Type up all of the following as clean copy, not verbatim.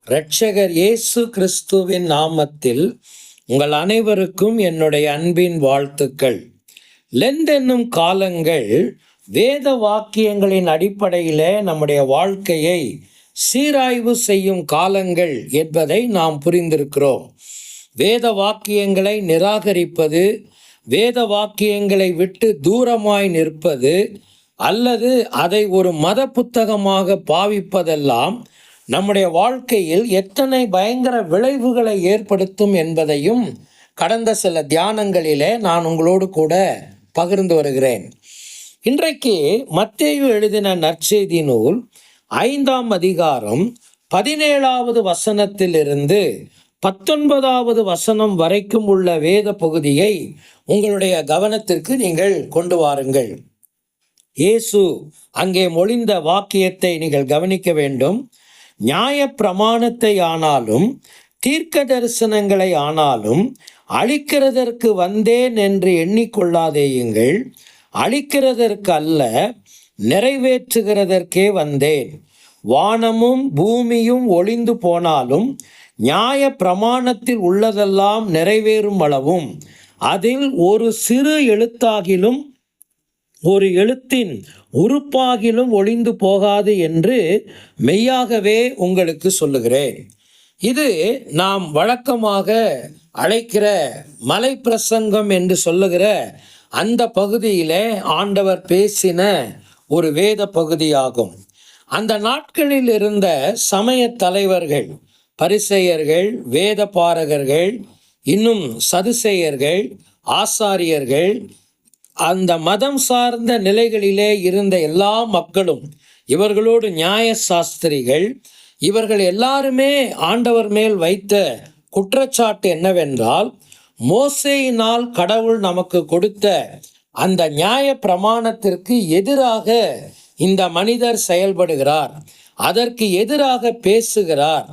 இரட்சகர் இயேசு கிறிஸ்துவின் நாமத்தில் உங்கள் அனைவருக்கும் என்னுடைய அன்பின் வாழ்த்துக்கள். லெண்ட் என்னும் காலங்கள் வேத வாக்கியங்களின் அடிப்படையிலே நம்முடைய வாழ்க்கையை சீராய்வு செய்யும் காலங்கள் என்பதை நாம் புரிந்திருக்கிறோம். வேத வாக்கியங்களை நிராகரிப்பது, வேத வாக்கியங்களை விட்டு தூரமாய் நிற்பது அல்லது அதை ஒரு மத புத்தகமாக பாவிப்பதெல்லாம் நம்முடைய வாழ்க்கையில் எத்தனை பயங்கர விளைவுகளை ஏற்படுத்தும் என்பதையும் கடந்த சில தியானங்களிலே நான் உங்களோடு கூட பகிர்ந்து வருகிறேன். இன்றைக்கு மத்தேயு எழுதின நற்செய்தி நூல் 5ஆம் அதிகாரம் 17வது வசனத்திலிருந்து 19வது வசனம் வரைக்கும் உள்ள வேத பகுதியை உங்களுடைய கவனத்திற்கு நீங்கள் கொண்டு வாருங்கள். இயேசு அங்கே மொழிந்த வாக்கியத்தை நீங்கள் கவனிக்க வேண்டும். நியாய பிரமாணத்தை ஆனாலும் தீர்க்க தரிசனங்களை ஆனாலும் அழிக்கிறதற்கு வந்தேன் என்று எண்ணிக்கொள்ளாதேயுங்கள். அழிக்கிறதற்கு அல்ல, நிறைவேற்றுகிறதற்கே வந்தேன். வானமும் பூமியும் ஒளிந்து போனாலும் நியாய பிரமாணத்தில் உள்ளதெல்லாம் நிறைவேறும் அளவும் அதில் ஒரு சிறு எழுத்தாகிலும் ஒரு எழுத்தின் உறுப்பாகிலும் ஒளிந்து போகாது என்று மெய்யாகவே உங்களுக்கு சொல்லுகிறேன். இது நாம் வழக்கமாக அழைக்கிற மலை பிரசங்கம் என்று சொல்லுகிற அந்த பகுதியிலே ஆண்டவர் பேசின ஒரு வேத பகுதியாகும். அந்த நாட்களில் இருந்த சமய தலைவர்கள், பரிசேயர்கள், வேத பாரகர்கள், இன்னும் சதுசேயர்கள், ஆசாரியர்கள், அந்த மதம் சார்ந்த நிலைகளிலே இருந்த எல்லா மக்களும், இவர்களோடு நியாய சாஸ்திரிகள், இவர்கள் எல்லாருமே ஆண்டவர் மேல் வைத்த குற்றச்சாட்டு என்னவென்றால், மோசேயினால் கடவுள் நமக்கு கொடுத்த அந்த நியாய பிரமாணத்திற்கு எதிராக இந்த மனிதர் செயல்படுகிறார், அதற்கு எதிராக பேசுகிறார்,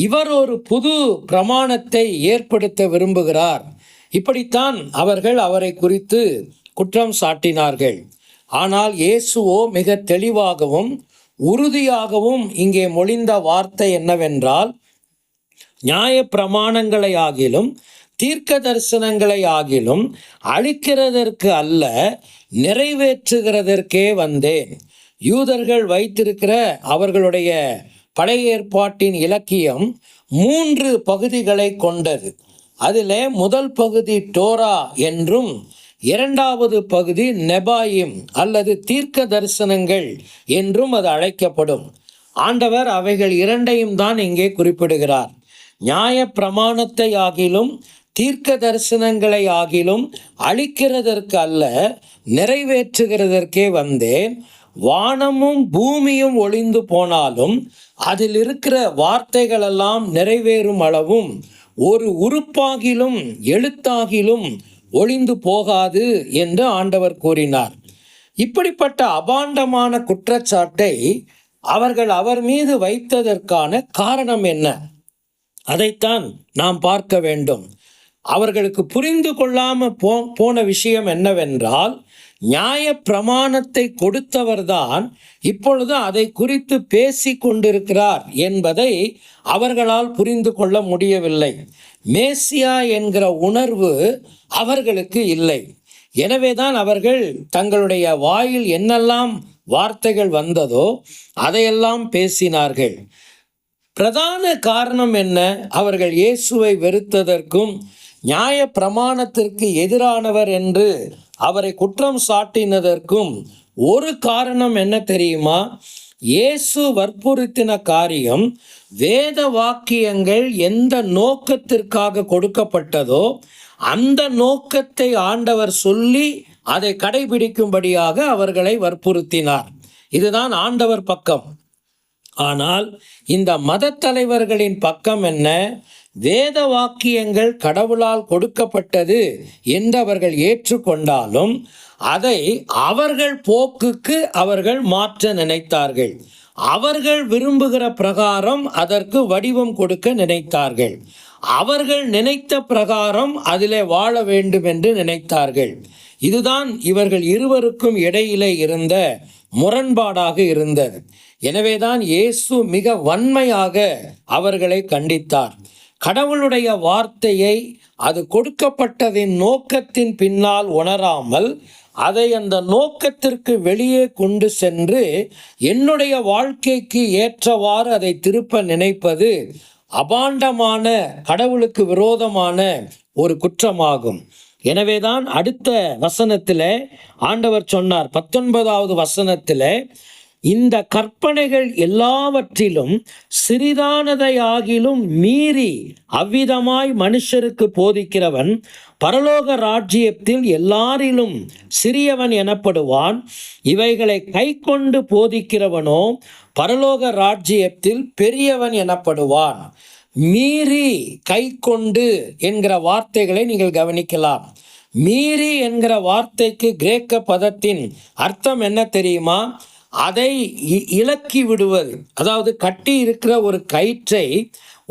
இவர் ஒரு புது பிரமாணத்தை ஏற்படுத்த விரும்புகிறார். இப்படித்தான் அவர்கள் அவரை குறித்து குற்றம் சாட்டினார்கள். ஆனால் இயேசுவோ மிக தெளிவாகவும் உறுதியாகவும் இங்கே மொழிந்த வார்த்தை என்னவென்றால், நியாய பிரமாணங்களை ஆகிலும் தீர்க்க தரிசனங்களை ஆகிலும் அழிக்கிறதற்கு அல்ல, நிறைவேற்றுகிறதற்கே வந்தேன். யூதர்கள் வைத்திருக்கிற அவர்களுடைய பழைய ஏற்பாட்டின் இலக்கியம் 3 பகுதிகளை கொண்டது. அதில் முதல் பகுதி டோரா என்றும், 2வது பகுதி நெபாயிம் அல்லது தீர்க்க தரிசனங்கள் என்றும் அது அழைக்கப்படும். ஆண்டவர் அவைகள் இரண்டையும் தான் இங்கே குறிப்பிடுகிறார். நியாய பிரமாணத்தை ஆகிலும் தீர்க்க தரிசனங்களை ஆகிலும் அழிக்கிறதற்கு அல்ல, நிறைவேற்றுகிறதற்கே வந்தேன். வானமும் பூமியும் ஒளிந்து போனாலும் அதில் இருக்கிற வார்த்தைகளெல்லாம் நிறைவேறும் அளவும் ஒரு உறுப்பாகிலும் எழுத்தாகிலும் ஒளிந்து போகாது என்று ஆண்டவர் கூறினார். இப்படிப்பட்ட அபாண்டமான குற்றச்சாட்டை அவர்கள் அவர் மீது வைத்ததற்கான காரணம் என்ன? அதைத்தான் நாம் பார்க்க வேண்டும். அவர்களுக்கு புரிந்து கொள்ளாம போன விஷயம் என்னவென்றால், நியாய பிரமாணத்தை கொடுத்தவர்தான் இப்பொழுது அதை குறித்து பேசி கொண்டிருக்கிறார் என்பதை அவர்களால் புரிந்து கொள்ள முடியவில்லை. மேசியா என்கிற உணர்வு அவர்களுக்கு இல்லை. எனவேதான் அவர்கள் தங்களுடைய வாயில் என்னெல்லாம் வார்த்தைகள் வந்ததோ அதையெல்லாம் பேசினார்கள். பிரதான காரணம் என்ன? அவர்கள் இயேசுவை வெறுத்ததற்கும் நியாய பிரமாணத்திற்கு எதிரானவர் என்று அவரை குற்றம் சாட்டினதற்கும் ஒரு காரணம் என்ன தெரியுமா? இயேசு வற்புறுத்தின காரியம், வேத வாக்கியங்கள் எந்த நோக்கத்திற்காக கொடுக்கப்பட்டதோ அந்த நோக்கத்தை ஆண்டவர் சொல்லி அதை கடைபிடிக்கும்படியாக அவர்களை வற்புறுத்தினார். இதுதான் ஆண்டவர் பக்கம். ஆனால் இந்த மத தலைவர்களின் பக்கம் என்ன? வேத வாக்கியங்கள் கடவுளால் கொடுக்கப்பட்டது என்று அவர்கள் ஏற்றுக்கொண்டாலும் அதை அவர்கள் போக்குக்கு அவர்கள் மாற்ற நினைத்தார்கள். அவர்கள் விரும்புகிற பிரகாரம் அதற்கு வடிவம் கொடுக்க நினைத்தார்கள். அவர்கள் நினைத்த பிரகாரம் அதிலே வாழ வேண்டும் என்று நினைத்தார்கள். இதுதான் இவர்கள் இருவருக்கும் இடையிலே இருந்த முரண்பாடாக இருந்தது. எனவேதான் இயேசு மிக வன்மையாக அவர்களை கண்டித்தார். கடவுளுடைய வார்த்தையை அது கொடுக்கப்பட்டதின் நோக்கத்தின் பின்னால் உணராமல் அதை அந்த நோக்கத்திற்கு வெளியே கொண்டு சென்று என்னுடைய வாழ்க்கைக்கு ஏற்றவாறு அதை திருப்ப நினைப்பது அபாண்டமான, கடவுளுக்கு விரோதமான ஒரு குற்றமாகும். எனவேதான் அடுத்த வசனத்தில் ஆண்டவர் சொன்னார், 19வது வசனத்தில், இந்த கற்பனைகள் எல்லாவற்றிலும் சிறிதானதையாகிலும் மீறி அவ்விதமாய் மனுஷருக்கு போதிக்கிறவன் பரலோக ராஜ்யத்தில் எல்லாரிலும் சிறியவன் எனப்படுவான். இவைகளை கை கொண்டு போதிக்கிறவனோ பரலோக ராஜ்யத்தில் பெரியவன் எனப்படுவான். மீறி, கை கொண்டு என்கிற வார்த்தைகளை நீங்கள் கவனிக்கலாம். மீறி என்கிற வார்த்தைக்கு கிரேக்க பதத்தின் அர்த்தம் என்ன தெரியுமா? அதை இலக்கி விடுவது. அதாவது கட்டி இருக்கிற ஒரு கயிற்றை,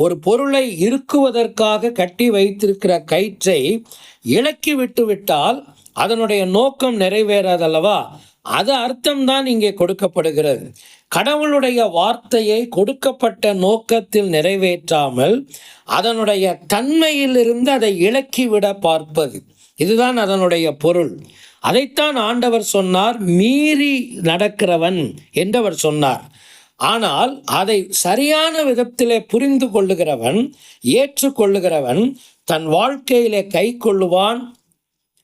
ஒரு பொருளை இறுக்குவதற்காக கட்டி வைத்திருக்கிற கயிற்றை இலக்கி விட்டு விட்டால் அதனுடைய நோக்கம் நிறைவேறாதல்லவா? அது அர்த்தம்தான் இங்கே கொடுக்கப்படுகிறது. கடவுளுடைய வார்த்தையை கொடுக்கப்பட்ட நோக்கத்தில் நிறைவேற்றாமல் அதனுடைய தன்மையிலிருந்து அதை இலக்கிவிட பார்ப்பது, இதுதான் அதனுடைய பொருள். அதைத்தான் ஆண்டவர் சொன்னார், மீறி நடக்கிறவன் என்றவர் சொன்னார். ஆனால் அதை சரியான விதத்திலே புரிந்து கொள்ளுகிறவன், ஏற்றுக்கொள்ளுகிறவன் தன் வாழ்க்கையிலே கை கொள்ளுவான்.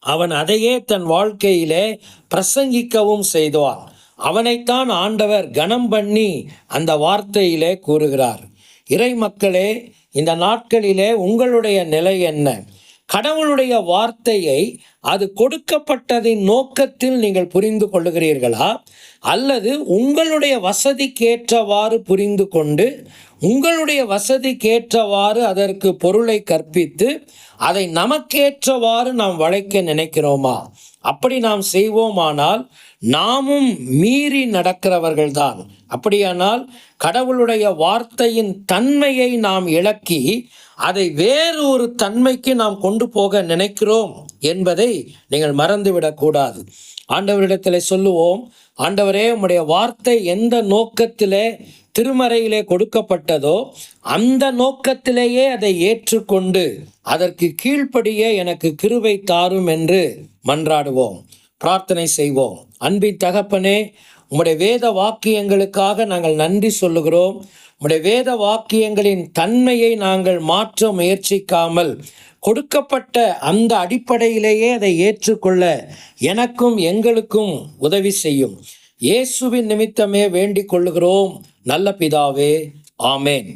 அவன் அதையே தன் வாழ்க்கையிலே பிரசங்கிக்கவும் செய்வான். அவனைத்தான் ஆண்டவர் கனம் பண்ணி அந்த வார்த்தையிலே கூறுகிறார். இறை மக்களே, இந்த நாட்களிலே உங்களுடைய நிலை என்ன? கடவுளுடைய வார்த்தையை அது கொடுக்கப்பட்டதின் நோக்கத்தில் நீங்கள் புரிந்து கொள்ளுகிறீர்களா? அல்லது உங்களுடைய வசதிக்கேற்றவாறு புரிந்து கொண்டு உங்களுடைய வசதிக்கேற்றவாறு அதற்கு பொருளை கற்பித்து அதை நமக்கேற்றவாறு நாம் வளைக்க நினைக்கிறோமா? அப்படி நாம் செய்வோமானால் நாமும் மீறி நடக்கிறவர்கள்தான். அப்படியானால் கடவுளுடைய வார்த்தையின் தன்மையை நாம் இழக்கி அதை வேறு ஒரு தன்மைக்கு நாம் கொண்டு போக நினைக்கிறோம் என்பதை நீங்கள் மறந்துவிடக்கூடாது. ஆண்டவரிடத்தில் சொல்லுவோம், ஆண்டவரே, உம்முடைய வார்த்தை எந்த நோக்கத்திலே திருமறையிலே கொடுக்கப்பட்டதோ அந்த நோக்கத்திலேயே அதை ஏற்றுக்கொண்டு அதற்கு கீழ்ப்படிய எனக்கு கிருபை தாரும் என்று மன்றாடுவோம், பிரார்த்தனை செய்வோம். அன்பின் தகப்பனே, உம்முடைய வேத வாக்கியங்களுக்காக நாங்கள் நன்றி சொல்லுகிறோம். உம்முடைய வேத வாக்கியங்களின் தன்மையை நாங்கள் மாற்ற முயற்சிக்காமல் கொடுக்கப்பட்ட அந்த அடிப்படையிலேயே அதை ஏற்றுக்கொள்ள எனக்கும் எங்களுக்கும் உதவி செய்யும். இயேசுவின் நிமித்தமே வேண்டிக் கொள்ளுகிறோம் நல்ல பிதாவே, ஆமேன்.